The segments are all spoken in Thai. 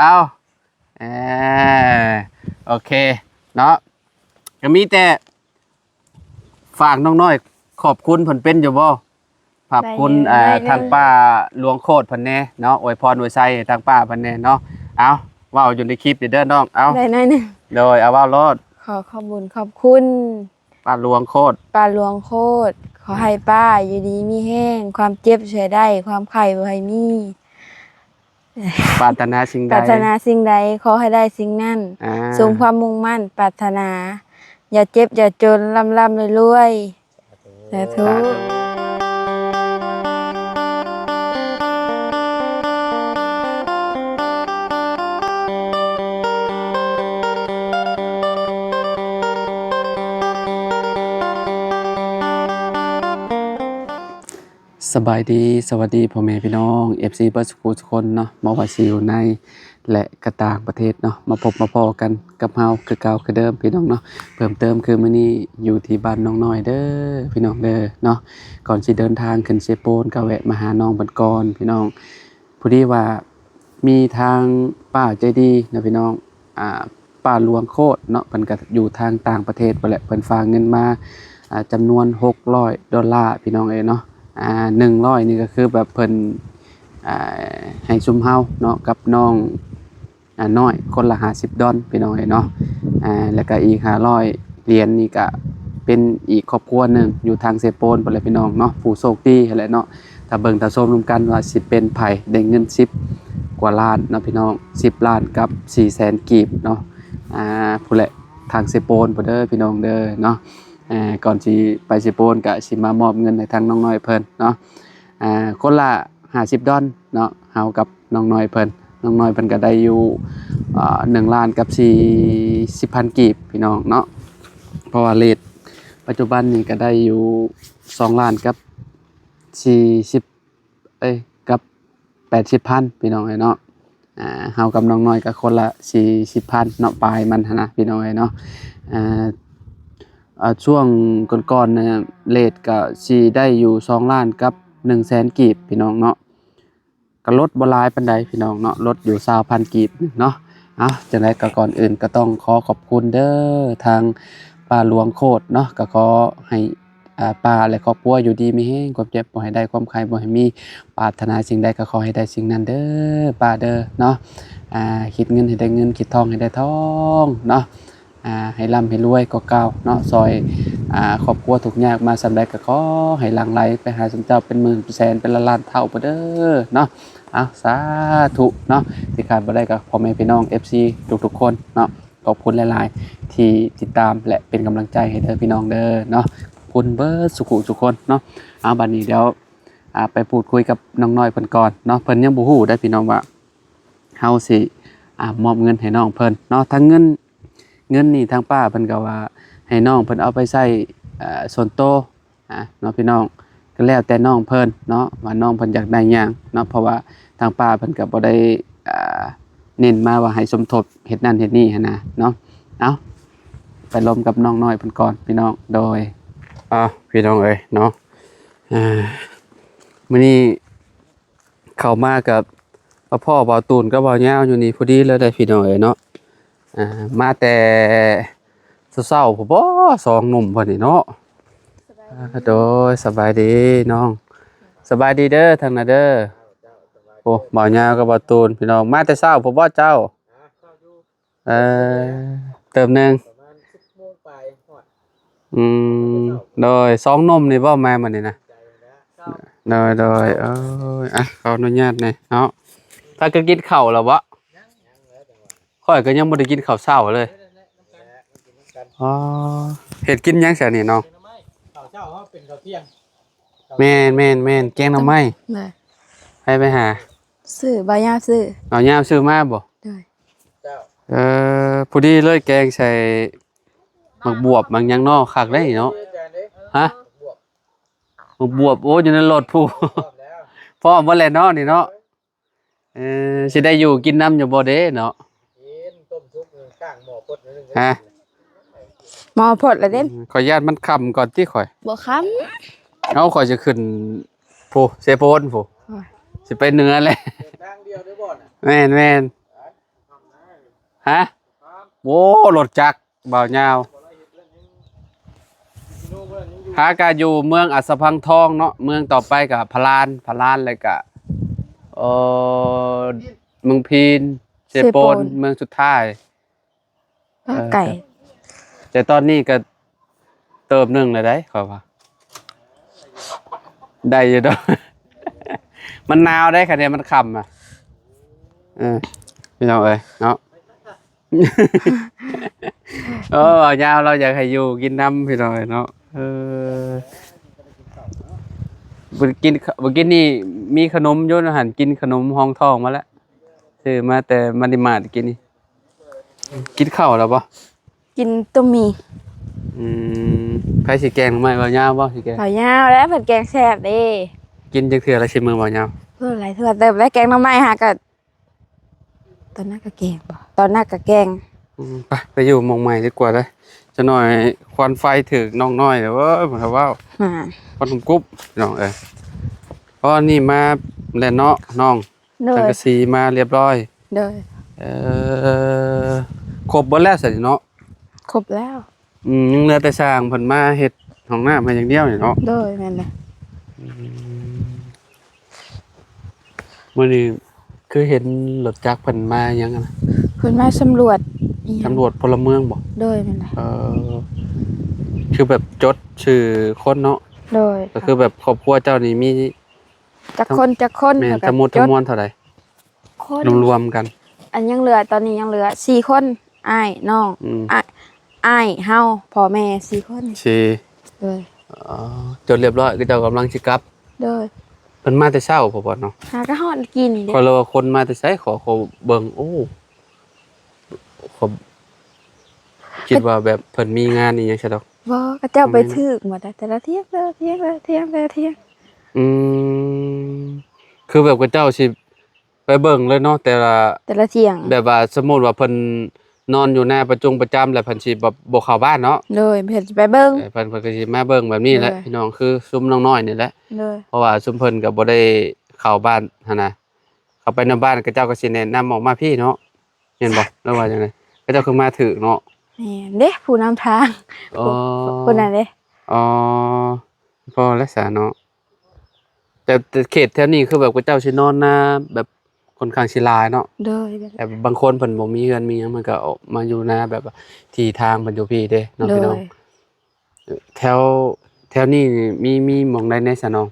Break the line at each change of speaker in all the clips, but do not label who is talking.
เอาเอโอเคเนาะก็มีแต่ฝากน้องน้อยขอบคุณเพิ่นเป็นอยู่บ่ขอบคุณทางป้าหลวงโคตรเพิ่นแน่เนาะอวยพรอวยไสทางป้าเพิ่นแน่เนาะเอาเว้าอยู่ในคลิปเด้อน้องเอา
ได้หน่อยหนึง
โดยเอาเว้ารอด
ขอบคุญขอบคุณ
ป้าหลวงโคตร
ป้าหลวงโคตรขอให้ป้าอยู่ดีมีแห้งความเจ็บช่วยได้ความไข้บ่ให้มี
ปรารถนาสิ่งใด
ปรารถนาสิ่งใดขอให้ได้สิ่งนั้นสมความมุ่งมั่นปรารถนาอย่าเจ็บอย่าจนร่ำรวยสาธุ
สบายดีสวัสดีพ่อแม่พี่น้อง FC เบิร์ดสกูทุกคนเนาะมาว่าสิอยู่ในและกระต่างประเทศเนาะมาพบมาพอกันกับเฮาคือเก่าคือเดิมพี่น้องเนาะเพิ่มเติมคือมื้อนี้อยู่ที่บ้านน้องน้อยเด้อพี่น้องเด้อเนาะก่อนสิเดินทางขึ้นเซโปนก็แวะมาหาน้องเพิ่นก่อนพี่น้องพอดีว่ามีทางป้าใจดีนะพี่น้องป้าหลวงโคตรเนาะเพิ่นก็อยู่ทางต่างประเทศบ่แหละเพิ่นฝากเงินมาจำนวน$600พี่น้องเอ้ยเนาะ100นี่ก็คือแบบเพิ่นให้ซุมเฮาเนาะกับน้องน้อยคนละ$50พี่น้องเนาะแล้วก็อีก500เหรียญนี่ก็เป็นอีกครอบครัวหนึงอยู่ทางเซโปนพุ่นแหละพี่น้องเนาะผู้โชคดีนั่นแหละเนาะถ้าเบิ่งถ้าชมรวมกันว่าสิเป็นไผได้เงิน10กว่าล้านเนาะพี่น้อง10ล้านกับ400,000กีบเนาะผู้แหละทางเซโปนพุ่นเด้อพี่น้องเด้อเนาะก่อนสิไปเซโปนก็สิมามอบเงินให้ทางน้องน้อยเพิ่นเนาะคนละ$50เนาะเฮากับน้องน้อยเพิ่นน้องน้อยเพิ่นก็ได้อยู่1ล้านกับ40,000กีบพี่น้องเนาะเพราะว่าเรทปัจจุบันนี่ก็ได้อยู่2ล้านกับ40กับ80,000พี่น้องเนาะเฮากับน้องน้อยก็คนละ40,000เนาะปลายมันหั่นนะพี่น้องเนาะช่วงก่อนๆเนี่ยเรทก็สิได้อยู่2ล้านกับ100,000กีบพี่น้องเนาะก็ลดบ่หลายปานใดพี่น้องเนาะลดอยู่20,000กีบเนาะจังได๋ก็ก่อนอื่นก็ต้องขอขอบคุณเด้อทางป้าหลวงโคตรเนาะก็ขอให้ป้าและครอบครัวอยู่ดีมีแรงความเจ็บบ่ให้ได้ความไข้บ่ให้มีปรารถนาสิ่งใดก็ขอให้ได้สิ่งนั้นเด้อป้าเด้อเนาะคิดเงินให้ได้เงินคิดทองให้ได้ทองเนาะให้ร่ำให้รวยกว่าเก่าเนาะซอยครอบครัวทุกข์ยากมาสำใดก็ขอให้หลั่งไหลไปหาสมเจ้าเป็นหมื่นเป็นแสนเป็นล้านเท่าเด้อเนาะสาธุเนาะที่ขาดบ่ได้ก็พ่อแม่พี่น้อง FC ทุกๆคนเนาะขอบคุณหลายๆที่ติดตามและเป็นกำลังใจให้เด้อพี่น้องเด้อเนาะขอบคุณเบิดสุขุทุกคนเนาะบัดนี้เดี๋ยวไปพูดคุยกับน้องน้อยเพิ่นก่อนเนาะเพิ่นยังบ่ฮู้ได้พี่น้องว่าเฮาสิมอบเงินให้น้องเพิ่นเนาะทั้งเงินนี่ทางป้าเพิ่นก็ว่าให้น้องเพิ่นเอาไปใช้ส่วนตัวเนาะพี่น้องก็แล้วแต่น้องเพิ่นเนาะว่าน้องเพิ่นอยากได้หยังเนาะเพราะว่าทางป้าเพิ่นก็บ่ได้เน้นมาว่าให้สมทบเฮ็ดนั่นเฮ็ดนี่หันนะเนาะไปลมกับน้องน้อยเพิ่นก่อนพี่น้องโดยพี่น้องเอ้ยเนาะมื้อนี้เข้ามากับพ่อเบาตูนกับเบาย่าวอยู่นี่พอดีเลยได้พี่น้องเอ้ยเนาะมาแต่เช้าๆพุ่นบ่2หนุ่มเพิ่นนี่เนาะโดยสบายดีน้องสบายดีเด้อทางน่ะเด้อโอ้บ่าวยาวกับบ่าวตูนพี่น้องมาแต่เช้าพุ่นบ่เจ้าเติมนึงโดย2หนุ่มนี่บ่มามื้อนี้นะโดยขออนุญาตหน่อยเนาะถ้าก็กินข้าวแล้วบ่ข้อยก็ยังบ่ได้กินข้าวเช้าเลยเฮ็ดกินหยังซะนี่น้องข้าวเช้าเฮาเป็นข้าวเที่ยงแม่นแกงหน่อไม้ไปหา
ซื้อบายาซื้อ
เอายามซื้อมาบ่พอดีเลยแกงใส่หมักบวบบางหยังเนาะคักได้เนาะฮะหมักบวบโอ้อยู่ในรถผู้พร้อมบ่แล้วเนาะนี่เนาะสิได้อยู่กินน้ำอยู่บ่เด้เนาะกินต้มซุปข้างหม้อพดนึงฮะ
หม้อพดละเด้
ขออนุญาตมันค่ำก่อนที่ข่อย
บ่ค่
ำเอาข่อยจะขึ้นผู้เซโปนผู้สิไปเหนือเลยทางเดียวได้บ่น่ะแม่น ฮะโว้รถจักรบ่าวยาวหากาอยู่เมืองอัสสัมพังทองเนาะเมืองต่อไปกับพลานเลยกะเออเมืองพีนเซโปนเมืองสุดท้าย
ไก่
แต่ตอนนี้ก็เติมหนึ่งเลยได้ขอว่าได้อยู่ดอก มันหนาวได้ค่ะเนี่ยมันค่ำอ่ะพี่น้องเอ้ยเนาะ โอ้ยาวเราอยากให้อยู่กินน้ำพี่น้องเนาะเมื่อกี้นี่มีขนมโยนอาหารกินขนมห้องทองมาแล้วซื้อมาแต่มันดิมาดกินนี่กินข้าวแล้วปะ
กินต้มหมี่
ไผสิแกงหรือไม่บ่ยาวบ่สิแกง
ข้าวยาวแล้วเพิ่นแกงแซ่บเด้
กินจังเทื่อละชิมมือบ่ยาว
เพิ่นหลายเทื่อเติมแล้วแกงหน่อไม้หาก็ตอนนั้นก็แกงบ่ตอนนั้นก็แกง
ไปอยู่หมองใหม่ดีกว่าเลยจะหน่อยควันไฟถึกน้องน้อยเด้อเว้ยบ่ว่า ควันกุ๊บน้องเพราะนี่มาแล้วเนาะน้อง
โด
สัง
ย
กะสีมาเรียบร้อย
โดย
ครบเบิดแล้วสิเนาะ
ครบแล้ว
ยังเหลือแต่สร้างเพิ่นมาเฮ็ดห้องน้ำให้อย่างเดียวนี่เนาะ
โดยแม่นแหละ
มื้อนี้คือเห็นรถจักรเพิ่นมาหยังอะนะ
เพิ่นมาสำรวจอิหยัง
ตำรวจพลเมืองบ่
โดยแม่นแหละ
คือแบบจดชื่อคนเนาะ
โดย
ก็คือแบบครอบครัวเจ้านี่มี
จักคน
แม่น
แล้วก็
ทั้งหมดทั้งมวลเท่าใด
คน
รวมๆกัน
อันยังเหลือตอนนี้ยังเหลือ4คนอ้ายน้อง
อืม
อ้ายเฮาพ่อแม่4คน
สิ
โดย
จดเรียบร้อยคือเจ้ากำลังสิกลับ
โดย
เพิ่นมาแต่เช้าพอบ่เนาะ
หาก็ฮอดกินนี่
ข
เด้
อเลยว่าคนมาแต่ไสขอเบิ่งโอ้ขอคิดว่าแบบเพิ่นมีงานอีหยังซะดอก
บ่ก็เจ้าไปถึกหมดอะแต่ละเที่ยงแต่ละเที่ยงแต่ละเที่ยงแต่ละเที่ยง
อืมคือแบบกับเจ้าสิไปเบิ่งเลยเนาะแต่ละ
แต่ละเที่ยง
แบบว่าสมมุติว่าเพิ่นนอนอยู่หน้าประจำแล้วเพิ่นสิบ่เข้าบ้านเนาะ
โดยเพิ่นสิไปเบิ่ง
เพิ่นก็สิมาเบิ่งแบบนี้แหละ
เลย
พี่น้องคือซุมน้องน้อยนี่แหละ
โดย
เพราะว่าซุมเพิ่นก็บ่ได้เข้าบ้านหั่นน่ะเข้าไปในบ้านก็เจ้าก็สิแนะนำออกมาพี่เนาะเห็นบ่แล้วว่าจังได๋ก็เจ้าคือมาถึกเนาะ
แม่นเด้ผู้นำทาง
อ๋อ
ผู้นั้นเด้
อ๋อพอแล้วซะเนาะแต่เขตแถวนี้คือแบบกับเจ้าสินอนนาแบบค่อนข้างสิหลายเนาะ
โดย
แต่บางคนเพิ่นบ่มีเงินมีหยังมันก็ออกมาอยู่นาแบบว่าที่ทางเพิ่นอยู่พี่เด้เนาะ
โด
พี่น้อง
ย
แถวนี้มีหม่องใดแหน่ซะน้อง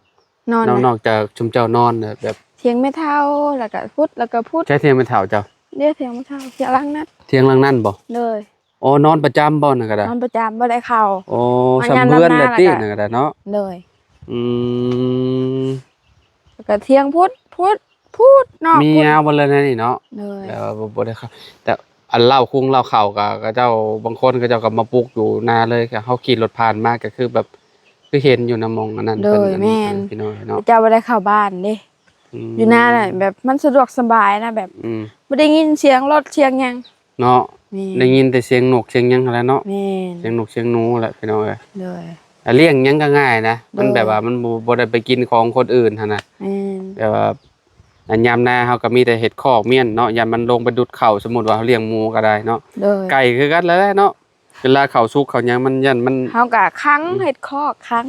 นอน
นอก
นะ
จากชุมเจ้านอนน่ะแบบ
เที่ยงไม่เท่าแล้วก็พุทธแล้วก็พุทธ
ใช้เทียงเป็นแถวเจ้า
เด้เที่ยงไม่เท่าเที่ยงหลังนัด
เทียงหลังนั่นบ่
โดย
อ๋อนอนประจำบ่นั่นก็ได้
นอนประจำบ่ได้เข้า
โอ้
มา
สำ
ยาม
เพื่อน
รับห
แห
น้า
ละติ
แล้วก็
นั่นก็ได้เนาะ
โดย
อืม
แล้วก็เที่ยงพุทธนอก
มี
พุทธ
ยาวบ่เลยนะนี่เนาะ
โดย
แล้วบ่ได้ครับแต่อันเล่าคุ้งเล่าเข่าก็เจ้าบางคนก็เจ้าก็มาปลูกอยู่นาเลยก็เฮาขี่รถผ่านมาก็คือแบบคือเห็นอยู่นะมองอันนั้น
โดย
อัน
แม่
นี้
น
พี่น้อยเนาะ
เจ้าบ่ได้เข้าบ้านเด้
ม
อยู่หน้าน่ะแบบมันสะดวกสบายนะแบบ
อืม
บ่ได้ยินเสียงรถเสียงหยัง
เนาะ
นี่
ได้ยินแต่เสียงนกเสียงหยังนั่นแหละเนาะ
แม่น
เสียงนกเสียงหนูแหละพี่น้อย
โดย
แต่เลี้ยงหยังก็ง่ายนะมัน
โดย
แบบว่ามันบ่ได้ไปกินของคนอื่นหั่นน่ะ
แม่น
แบบว่าอันยามหน้าเฮาก็มีแต่เห็ดคอกเมี่ยนเนาะยามมันลงไปดุดข้าวสมมุติว่าเฮาเลี้ยงหมูก็ได้เนาะ
โดย
ไก่คือกันแล้วแหละเนาะเวลาข้าวสุกข้าวหยังมันยันมัน
เฮาก็คั้งเฮ็ดคอกคั้ง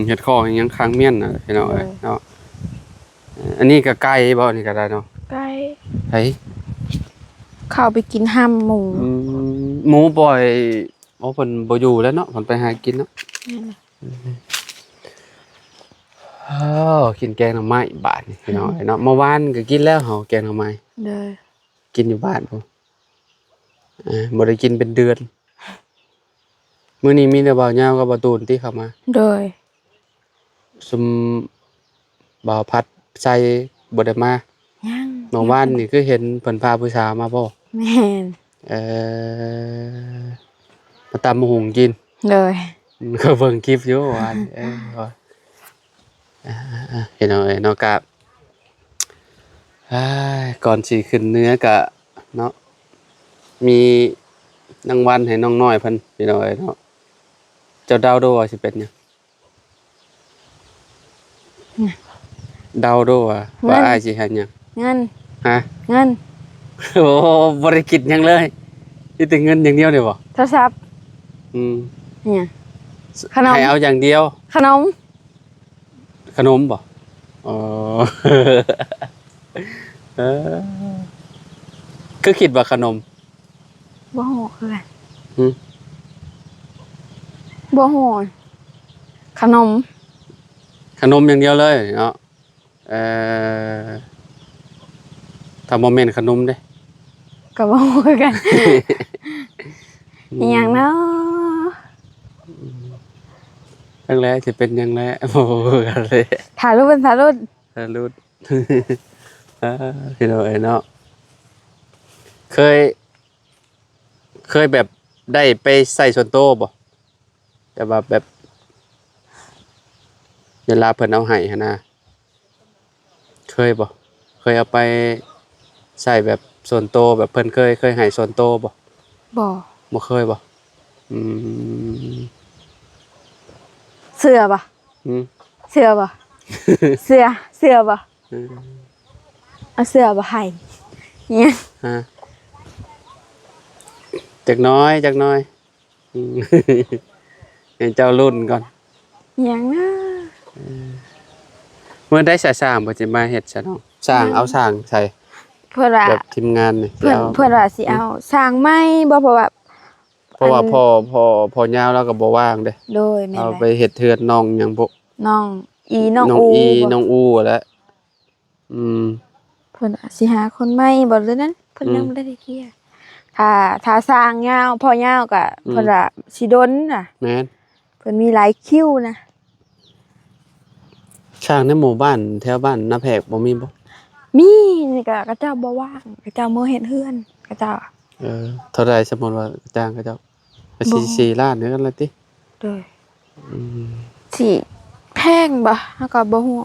เห็ดคอกหยังค้างเมี่ยนน่ะพี่น้องเอ้ย
เออ
เนาะอันนี้ก็ไก่บ่นี่ก็ได้เนาะ
ไก่
ไผ
เข้าไปกินห้ำหมู
หมูปล่อยเพิ่นบ่อยู่แล้วเนาะเพิ่นไปหากินเนาะ กินแกงหน่อไม้บาดนี่พี่น้องเอ้ยเนาะเมื่อวานก็กินแล้วเฮาแกงหน่อไม้
โดย
กินอยู่บ้านพุ่นบ่ได้กินเป็นเดือนมื้อนี้มีแต่บ่าวยาวกับบ่าวตูนที่เข้ามา
โดย
ซุมบ่าวพัดใส่บ่ได้มา
ยัง
เมื่อวานนี่คือเห็นเพิ่นพาผู้สาวมาบ่
แม่น
เอ่อมาตำบักหุ่งกิน
โดย
ก็เบิ่งคลิปอยู่เมื่อวานว่าเห็นเอาเนาะกับก่อนสิขึ้นเนื้อก็เนาะมีรางวัลให้น้องน้อยเพิ่นพี่น้อยเนาะเจ้าเดาดูว่าสิเป็นหยังเดาดูว่าอ้ายสิเฮ็ดหยัง
เงิน
ฮะ
เงิน
โอ้บ่ได้คิดหยังเลยมีแต่เงินอย่างเดียวนี่บ่
โทรศัพท์
อืม
เนี่ยขนม
ให้เอาอย่างเดียว
ขนม
ขนมบ่อ๋อ เออคือคิดว่าขนม
บ่ฮู้คือกัน
หืม
บ่ฮู้ขนม
ขนมอย่างเดียวเลยเนาะเอ่อถ้าบ่แม่นขนมเด้
ก็บ่ฮู้คือกันอหยังเนาะ
จังแลสิเป็นหยังแล บ่รู้กันเลย
ถ่ายรูปเป็นถ่ายรูป
ถ้ารู้ พี่น้องเอ้ยเนาะเคยแบบได้ไปใส่ส่วนโตวบ่แต่ว่าแบบเวลาเพิ่นเอาให้หั่นนะเคยบ่เคยเอาไปใส่แบบส่วนโตวแบบเพิ่นเคยให้ส่วนโตวบ่
บ่
บ่เคยบ่อืม
เสื้อบ่
อืม
เสื้อบ่เสื้อบ่
อืม
เอาเสื้อบ่ให้เนี่ย
ฮะจักหน้อยอืม ให้เจ้ารุ่นก่อน
อหยังนะ
เมื่อได้สร้างบ่สิมาเฮ็ดซะเนาะสร้างเอาสร้างใส่
เพื่อนว่า
แบบทีมงานนี่สิ
เพื่อน
เอา
เพื่อนว่าสิเอาสร้างไม้บ่เพราะว่า
เพราะว่าพอยาวแล้วก็บ่ว่างเด้
โดยแม่น
เอา
แห
ไป
ละ
เฮ็ดเทือนน้องหยังบ่
น้องอีน้อง
น้อง
อู
อี
บ่
น้องอูแหล้วอืม
เพิ่นว่าสิหาคนใหม่บ่เลยนั้นเพิ่นยังบ่ได้เคลียร์ถ้าสร้างยาวพอยาวก็เพิ่นว่าสิดนน่ะ
แม่น
เพิ่นมีหลายคิวนะ
ช่างในหมู่บ้านแถวบ้านนาแพรกบ่มีบ่
มีนี่ก็เขาเจ้าบ่ว่างเขาเจ้ามื้อเฮ็ดเฮือนเขาเจ้า
เท่าใดสมมุติว่าจ้างเขาเจ้าก็สิ4ล้านเด้อกันละติ
โดย
อืม
สิแพงบ่เฮาก็บ่ฮู้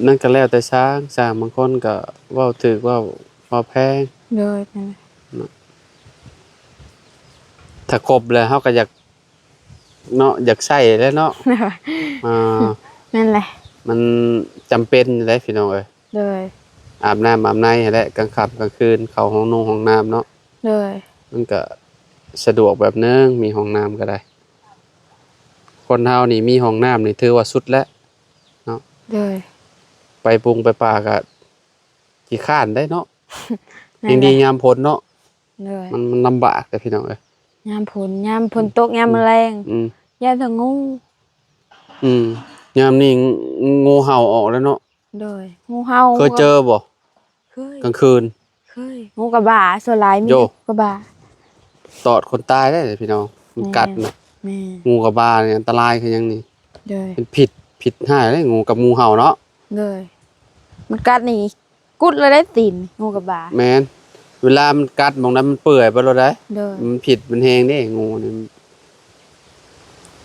นั่นก็แล้วแต่สร้างบางคนก็เว้าถูกเว้าแพง
โดยนั่นแหละ
ถ้าครบแล้วเฮาก็อยากเนาะอยากใช้แหล้วเนาะอ่า
นั่นแหละ
มันจำเป็นอยู่แล้วพี่น้องเอ้ย
โดย
อาบน้ำอาบในนั่นแหละกลางค่ำกลางคืนเข้าห้องนุ่งห้องน้ำเนาะ
โดย
มันก็สะดวกแบบนึงมีห้องน้ำก็ได้ คนเฮานี่มีห้องน้ำนี่ถือว่าสุดแล้ว
โดย
ไปปรุงไปป่าก็ขี้ข้านได้เนาะ
นั่
ยั
น
ง
แห
ดี
ละ
ยามพ้นเนาะ
โดย
มันลำบากแต่พี่น้องเอ้ย
ยามฝนตกยามแมลง
อืม
ยามถ้างู
อืมยามนี้งูเห่าออกแล้วเนาะ
โดยงูเห่า
เคยเจอบ่
เคย
กลางคืน
เคยงูกระบาส่วนหลายมี
โย่
กระบา
ตอดคนตายได้เลยพี่น้องมันกัดนะ
แม่
งูกับบาเนี่ยอันตรายคือหยังนี่
โดย
เป็นผิดให้เลยงูกับงูเห่าเนาะ
โดยมันกัดนี่กุดเลยได้ตีนงูกระบา
แม่นเวลามันกัดหมองนั้นมันเปื่อยไปแล้วได้
โดย
มันผิดมันแหงเด้งูนี่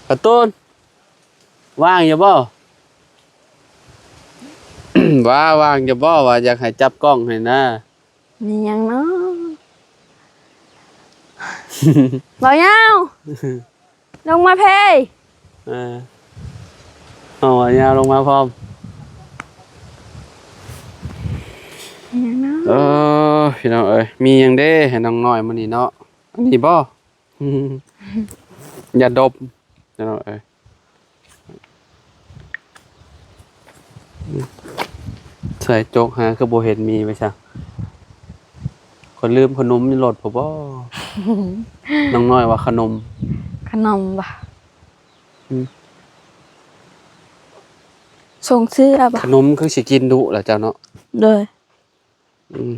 กระต้นว่างอยู่บ่ ว่างอยู่บ่ว่าอยากให้จับกล้องให้นะ
มีหยังเนาะ บ่ยาวลงมาเพย
เออเอายาวลงมาพร้อม
มีหยังเนาะ
พี่น้องเอ้ยมีหยังเด้ให้น้องน้อยมื้อนี้เนาะอันนี้บ่ อย่าดบพี่น้องเอ้ยใส่โจกหาคือบ่เห็นมีไปซะคนลืมขนมในรถผมบ่ น้องน้อยว่าขนม
ขนมบ่
อืม
ส่งซื้อบ่
ขนมคือสิกินดุล่ะเจ้าเนาะ
โดย
อืม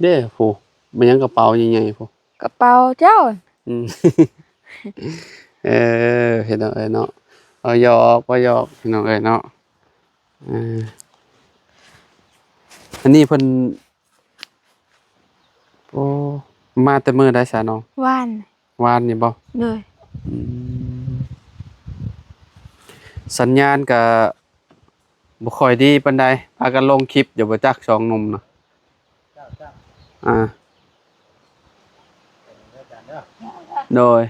เด้ผู้มันยังกระเป๋าใหญ่ๆผู้
กระเป๋าเจ้า
อืม เห็นเอ้ยเนาะเอาหยอกบ่หยอกพี่น้องเอ้ยเนาะอันนี้เพิ่นโอ้มาแต่มื้อใดซะน้อง
ว่าน
วานนี่บ่
โดย
อืมสัญญาณก็บ่ค่อยดีปานใดพากันลงคลิปอยู่บ่จักสองหนุ่มน่ะอ่าโดย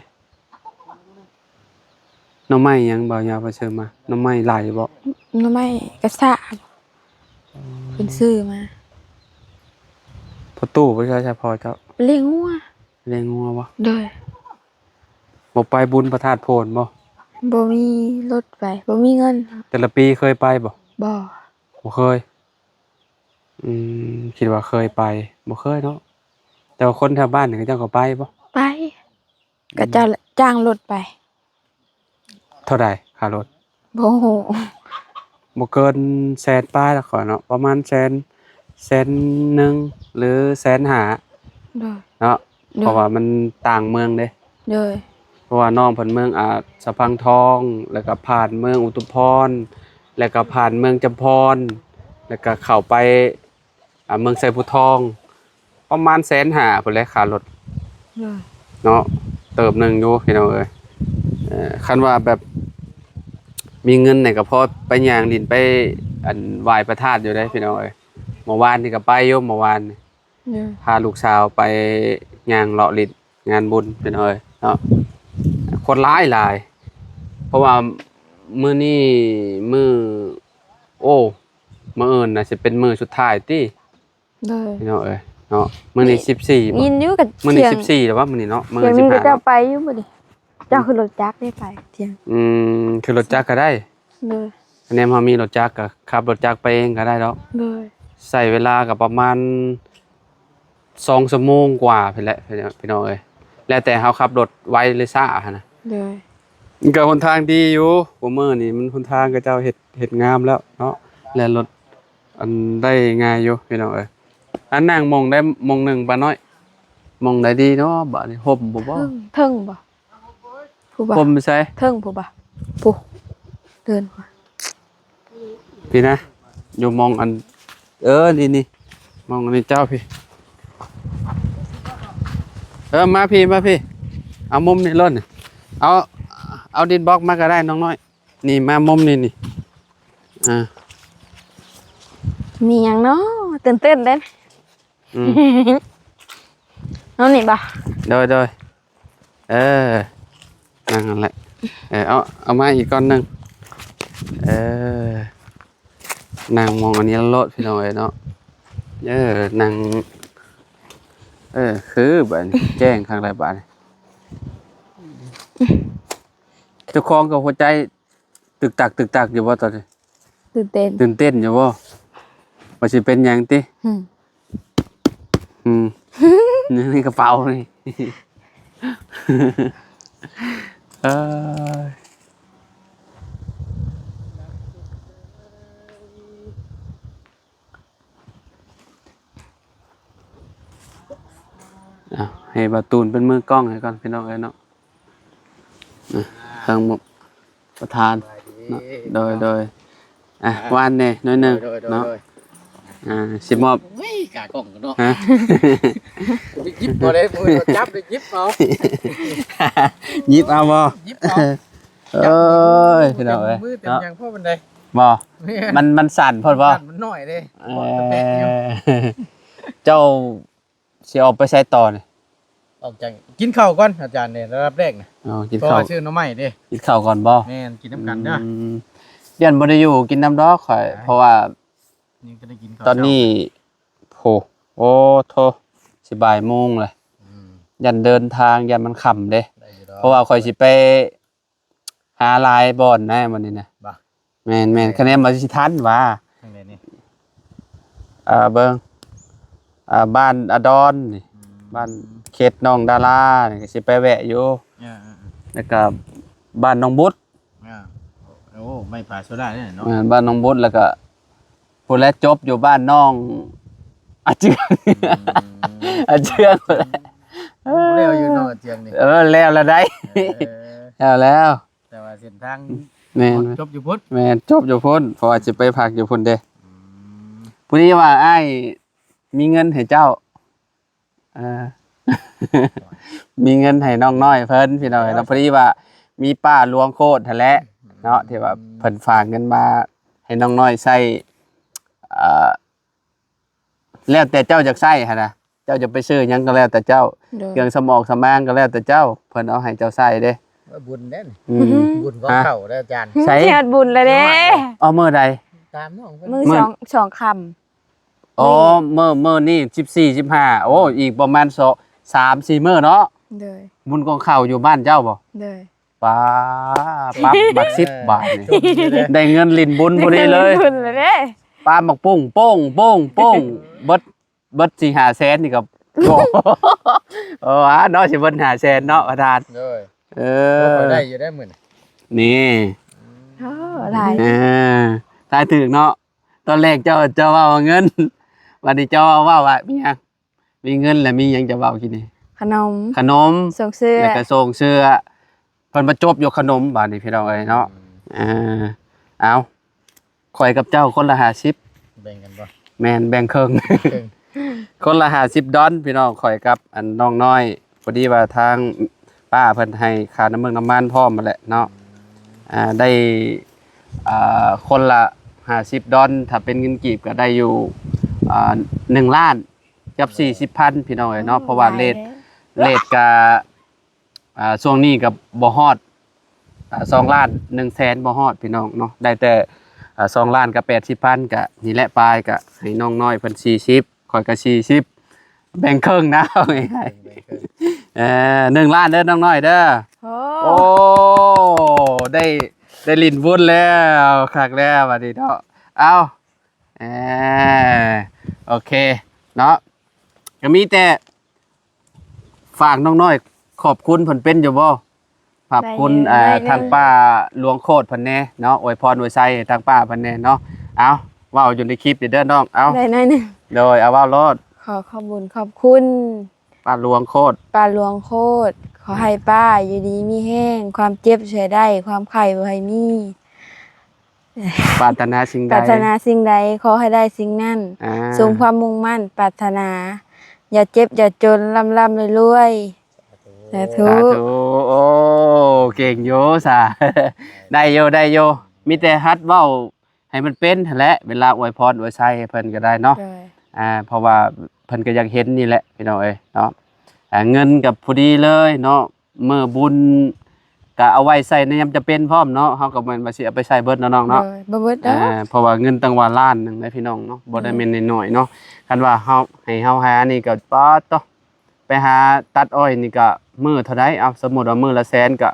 หน้ำไม้หยังบ่ยาวไปเชิญมาหน้ำไม้หลายบ่
หน่อไม้กระสะเพิ่นซื้อมา
อตู้บ่ใช่ใช่พอเจ้า
เลี้ยงงัว
เลี้ยงงัวบ่
โดย
บ่ไปบุญพระธาตุโพนบ่
บ่มีรถไปบ่มีเงิน
แต่ละปีเคยไปบ่
บ่
บ่เคยคิดว่าเคยไปบ่เคยเนาะแต่ว่าคนแถวบ้านนี่เขาเจ้าก็ไปบ่
ไปก็จะจ้างรถไป
เท่าใดค่ารถ
บ่ฮู้
บ่เกินแสนปลายแล้วขอเนาะประมาณแสนหนึ่งหรือแสนห้า
โดย
เนาะเพราะว่ามันต่างเมืองเด้
โดย
เพราะว่าน้องเพิ่นเมืองสะพังทองแล้วก็ผ่านเมืองอุทุมพรแล้วก็ผ่านเมืองจำพรแล้วก็เข้าไปเมืองไสภูทองประมาณแสนห้าพุ่นแหละค่ารถ
โดย
เนาะเติบหนึงอยู่พี่น้องเอ้ยคันว่าแบบมีเงินเนี่ยก็พอไปย่างดินไปไหว้พระธาตุอยู่ได้พี่น้องเอ้ยเมื่อวานนี่ก็ไปอยู่เมื่อวานนี่
โดย
พาลูกสาวไปย่างเลาะลิ้นงานบุญพี่น้องเอ้ยเนาะคนหลายเพราะว่ามื้อนี้มื้อโอ้มื้ออื่นน่ะสิเป็นมื้อสุดท้ายติ
โดย
พี่น้องเอ้ยเนาะมื้อนี้14บ่
ยินอยู่กับ
มื้อ
เที่
นี้
ยง
14แล้วว่ามื้อนี้เนาะมื้อ
เที่ยง
นี้
นี้ก็
15
จะ
เนาะ
ไปอยู่บ่ดิเจ้าคือรถจักรได้ไปเที่ยง
คือรถจักรก็ได้
โดย
คะแนนเฮามีรถจักรก็ขับรถจักรไปเองก็ได้ดอก
โดย
ใช้เวลาก็ประมาณ2 ชั่วโมงกว่าพี่แหละพี่น้องเอ้ยแล้วแต่เฮาขับรถไวหรือช้าหั่นน่ะ
โดย
มันก็หนทางดีอยู่บ่มื้อนี่มันหนทางก็เจ้าเฮ็ดงามแล้วเนาะและรถอันได้ง่ายอยู่พี่น้องเอ้ยอันนั่งมองได้มองหนึงปาน้อยมองได้ดีเนาะบัดนี้ห่มบ่บ่
เทิงบ่ผู้บ่
ห่มไปใส่
เทิงผู้บ่ผู้เดินมา
พี่นะอยู่มองอันนี่มองอันนี้เจ้าพี่มาพี่เอามุมนี่ล้นนี่เอาดินบล็อกมาก็ได้น้องน้อยนี่มามุมนี่อ่า
มีหยังเนาะตื่นเต้นเด้
อืม
เอานี่บ่
โดยนั่งนั่นแหละเอามาอีกก้อนหนึงนั่งมองอันนี้แล้วโลดพี่น้องเอ้ยเนาะนั่งคือบัดนี้แจ้งข้างไรบัดนี้เจ้าของกับหัวใจตึกตักอยู่บ่ตอนนี้
ตื่นเต้น
ตื่นเต้นอยู่บ่ว่าสิเป็นหยังติ
อืม
นี่กระเป๋านี่เอ้ยให้บาตูนเป็นมือกล้องให้ก่อนพี่น้องเอ้ยเนาะทางหมกประธานเนาะโดยวันนี่น้อยหนึงเนาะสิมอบ
เฮ้ยกากล้องกันเนาะ
ฮะ
ไปยิบมาเลยมือจับเลยยิบเอา
หยิบเอาบ่
ยิบเอา
เอ้ยพี่น้องเอ้ย
มือเต็ม
เนาะ
อย่างพ่อบันได
บ่มันสั่นพอดบ่
มันหน่อยเลย
เอ่อเจ้าสิออกไปใช้ต่อนี่
ออกจากกินข้าวก่อนอาจารย์เนี่ยระดับแรกนะ
กิน
เพราะ
ข้าว
ว่าชื่อน้องใหม่เด้
กินข้าวก่อนบ่
แม่นกินน้ำกันเด้อ
ยันบ่ได้อยู่กินน้ำดอกข่อยเพราะว่า
นี่ก็ได้กินข้าว
ตอนนี้โอ้โทสิบ่ายโมงเลย
อืม
ยันเดินทางยันมันค่ำเด้
ได้อยู่ดอก
เพราะว่าข่อยสิไปหาลายบ่อนนะมื้อนี้นะ
บ่
แม่นคะแนนมาสิทันว่า
ทางไหนนี่
เบิ่งบ้านอดอนนี่บ้านเขตน้องดารานี่ก็สิไปแวะอยู่
อ่า
แล้วก็บ้านน้องบุตร
โอ้ไม่ผ่าโซดาเนี่ยเนาะ
บ้านน้องบุตรแล้วก็ผู้แลจบอยู่บ้านน้องอาเจืองอาเจือง
เร็วอยู่เนาะเจียงนี่
แล้วได้ แล้ว
แต่ว่าเส้นทาง
แม่น
จบอยู่พุทธ
แม่นจบอยู่พุ่นเพราะว่าสิไปพักอยู่พุ่นเด้ผู้นี้ว่าอ้ายมีเงินให้เจ้ามีเงินให้น้องน้อยเพิ่นพี่น้อยแล้วพอดีว่ามีป้าหลวงโคตรนั่นแหละเนาะที่ว่าเพิ่นฝากเงินมาให้น้องน้อยใช้แล้วแต่เจ้าจะใช้หั่นน่ะเจ้าจะไปซื้อหยังก็แล้วแต่เจ้า
โดย
เครื่องสมองสมางก็แล้วแต่เจ้าเพิ่นเอาให้เจ้าใช้เด้
บุญเด่น
อืม
บุญของเขาได้อาจารย์
ใช้
เที่ยบุญเลยเด้
เอามื้อใด
ตามน้องเพิ่น
มือ
มื้อ
สองค
อ๋อมื้อนี่14 15โอ้อีกประมาณ3-4มื้อเนาะ
โดย
บุญกองข้าวอยู่บ้านเจ้าบ่
โดย
ป้าปั๊บบัก10 บาทนี่ได้เงินลิ้นบุญพอดีเลย
บุญเลยเด้
ปาหมักปุ้งโป้งโป้งโป้งเบิด4-5แสนนี่ก็โอ้เนาะสิเบิด5แสนเนาะประธาน
เลย
เอ
พอ
อ
ได้อยู่ได้มื้อ
นี่
โอ้หลาย
ตายถึกเนาะตอนแรกเจ้าว่าเงินวันนี้เจ้าว่ามีหยังมีเงินแล้วมีหยังจะเว้ากินนี่
ขนม
ขนม
ส่งเสื้อ
แล้วก็ส่งเสื้อเพิ่นมาจบอยู่ขนมบาดนี้พี่น้องเอ้ยเนาะเอาข่อยกับเจ้าคนละ50
แบ่งกันบ่
แม่นแบ่งครึ่ง
ครึ่ง
คนละ50 ดอนพี่น้องข่อยกับอันน้องน้อยพอดีว่าทางป้าเพิ่นให้ค่าน้ำมันพร้อมมาแหละเนาะได้คนละ50 ดอนถ้าเป็นเงินกีบก็ได้อยู่1 ล้านกับ40,000พี่น้องเอ้ยเนาะเพราะว่าเลทก็ช่วงนี้ก็บ่ฮอด2 ล้าน1แสนบ่ฮอดพี่น้องเนาะได้แต่2 ล้านกับ80,000ก็นี่แหละปลายก็ให้น้องน้อยเพิ่น40ข่อยก็40แบ่งครึ่งนะเอาง่ายๆ1 ล้านเด้อน้องน้อยเด้อ
โอ้
โอ้ได้ลิ้นวุ้นแล้วคักแล้วบัดนี้เนาะเอาโอเคเนาะก็มีแต่ฝากน้องน้อยขอบคุณเพิ่นเป็นอยู่บ่ขอบคุณทางป้าหลวงโคตรเพิ่นแน่เนาะอวยพรอวยไสทางป้าเพิ่นแน่เนาะเอาเว้าอยู่ในคลิปเด้อน้องเอา
ได้หน่อยหนึง
โดยเอาเว้ารอด
ขอบคุญขอบคุณ
ป้าหลวงโคตร
ป้าหลวงโคตรขอให้ป้าอยู่ดีมีแห้งความเจ็บช่วยได้ความไข้บ่ให้มี
ปรารถนาสิ่ง
ป
ใด
รารถนาสิ่งใดขอให้ได้สิ่งนั้น สมความมุ่งมั่นปรารถนา อย่าเจ็บอย่าจนร่ำรวยๆสาธุ
สาธุโอ้เก่งโยสา ได้โยมีแต่ฮัดเว้าให้มันเป็นหั่นแหละเวลาอวยพรอวยไสให้เพิ่นก็ได้เนาะ
โดย
เพราะว่าเพิ่นก็อยากเห็นนี่แหละพี่น้องเอ้ยเนาะเงินกับพอดีเลยเนาะมื้อบุญก็เอาไว้ใส่ในยามจะเป็นพร้อมเนาะเฮาก็บ่แม่นว่าสิเอาไปใช้เบิดเนาะน้องเนาะ
โดยบ่เบิดดอก
เพราะว่าเงินตั้งว่าล้านหนึงนะพี่น้องเนาะบ่ได้แม่นน้อยๆเนาะคันว่าเฮาให้เฮาหานี่ก็ป๊อดต่อไปหาตัดอ้อยนี่ก็มื้อเท่าใดเอาสมมุติว่ามื้อละแสนก็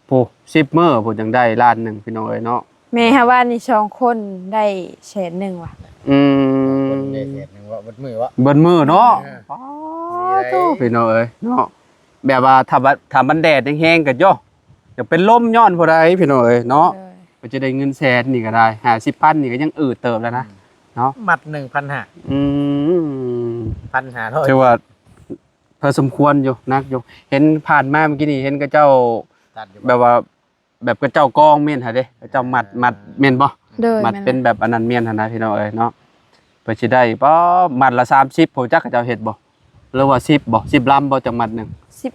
ผู้10มื้อผู้จังได้ล้านหนึงพี่น้องเอ้ยเนาะ
แม่ฮาว่านี่2คนได้แสนหนึงว่ะ
คนได้เศษหนึงว่าเบิดมื้อวะ
เบิ่นมื้อเนาะ
เออ
อ๋อโตพี่น้องเอ้ยเนาะแบบว่าถ้ามันแดดแห้งๆก็ย่อจะเป็นลมย้อนผู้ใดพี่น้องเอ้ยเนาะ
โดย
ก็จะได้เงินแสนนี่ก็ได้50,000นี่ก็ยังอืดเติบแล้วนะเนาะ
มัด 1,500
อืม
1,500
ถือว่าพอสมควรอยู่นักอยู่เห็นผ่านมาเมื่อกี้นี่เห็นกระเจ้า
ตัดอยู่
แบบว่า แบบกระเจ้ากองเมียนหะเด้กระเจ้ามัดเมียนบ่
โดย
มัด
แม่
เป็นแบบอันนั้นเมียนหะนะพี่น้องเอ้ยเนาะเพื่อสิได้บ่มัดละ30ผมจักกระเจ้าเฮ็ดบ่หรือว่า10บ่10ลำบ่จังมัดหนึง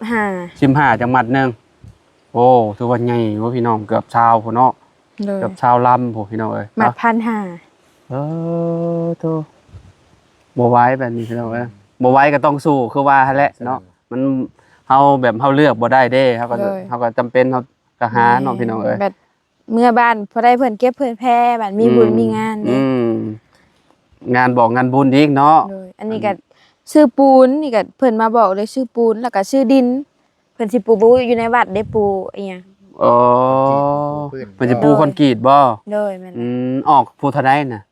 15
15จังมัดหนึงโอ้ถือว่าใหญ่อยู่พี่น้องเกือบชาวพุ่นเนาะ
โดย
เกือบชาวลำพุ่นพี่น้องเอ้ย
มัด
เนาะ
1,500
โตบ่ไหวแบบนี้พี่น้องเอ้ยบ่ไหวก็ต้องสู้คือว่าหั่นแหละเนาะมันเฮาแบบเฮาเลือกบ่ได้เด้เฮาก็จำเป็นเฮาก็หาเนาะพี่น้องเอ้ย
แบบเมื่อบ้านพอได้เพิ่นเก็บเพิ่นแพ้บ้านมีบุญมีงานเด้
งานบอกงานบุญอีกเนาะ
โดยอันนี้ก็ชื่อปูนนี่ก็เพิ่นมาบอกเลยชื่อปูนแล้วก็ชื่อดินเพิ่นสิปลูกอยู่ในวัดได้ปูอีหยัง
อ๋อมันจะปูคอนกรีตบ่
โดยแม่น
ออกปูเท่าใดน่ะ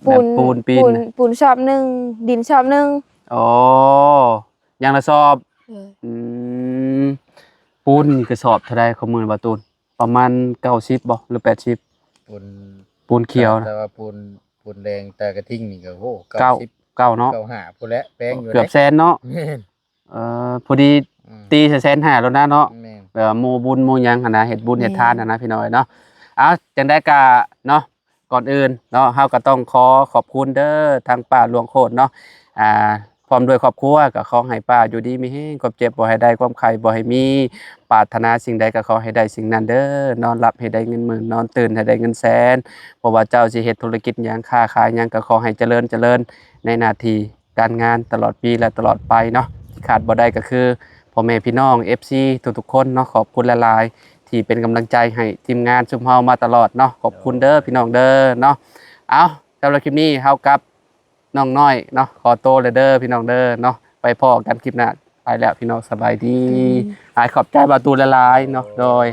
ปู
แบบ
น
ปูนปีนน่ะ
ปูนชอบหนึงดินชอบหนึง
อ๋ออย่างละสอบ
เออ
มปูนนี่กระสอบเท่าใดของมือบ่ตูนประมาณ90บ่หรือ80
ปูน
ปูนเขียวนะ
แต่ว่าปูนแดงแต่กระทิ่งนี่ก็โห
เก้า
90
เนาะ
95พุ่นแหละแป้งอยู่
เกือบ
เด้
แสนเนาะ
แม่น
พอดี
อืม
ตีแสนห้าแล้วนะเนาะ
แม่น
แบบว่าหมู่บุญหมู่หยังหั่นนะเฮ็ดบุญเฮ็ดทานหั่นนะพี่น้อยเนาะเอาจังได๋ก็เนาะก่อนอื่นเนาะเฮาก็ต้องขอขอบคุณเด้อทางป้าหลวงโคตรเนาะพร้อมด้วยครอบครัวก็ขอให้ป้าอยู่ดีมีแฮงความเจ็บบ่ให้ได้ความไข้บ่ให้มีปรารถนาสิ่งใดก็ขอให้ได้สิ่งนั้นเด้อนอนหลับให้ได้เงินหมื่นนอนตื่นให้ได้เงินแสนเพราะว่าเจ้าสิเฮ็ดธุรกิจหยังค้าขายหยังก็ขอให้เจริญในหน้าที่การงานตลอดปีและตลอดไปเนาะที่ขาดบ่ได้ก็คือพ่อแม่พี่น้อง FC ทุกๆคนเนาะขอบคุณหลายๆที่เป็นกำลังใจให้ทีมงานซุมเฮามาตลอดเนาะขอบคุณเด้อพี่น้องเด้อเนาะเอาสำหรับคลิปนี้เฮากับ น้องน้อยเนาะขอโตเลยเด้อพี่น้องเด้อเนาะไปพอกันคลิปหน้าไปแล้วพี่น้องสบายดีขอบใจบาตูละลายเนาะโดย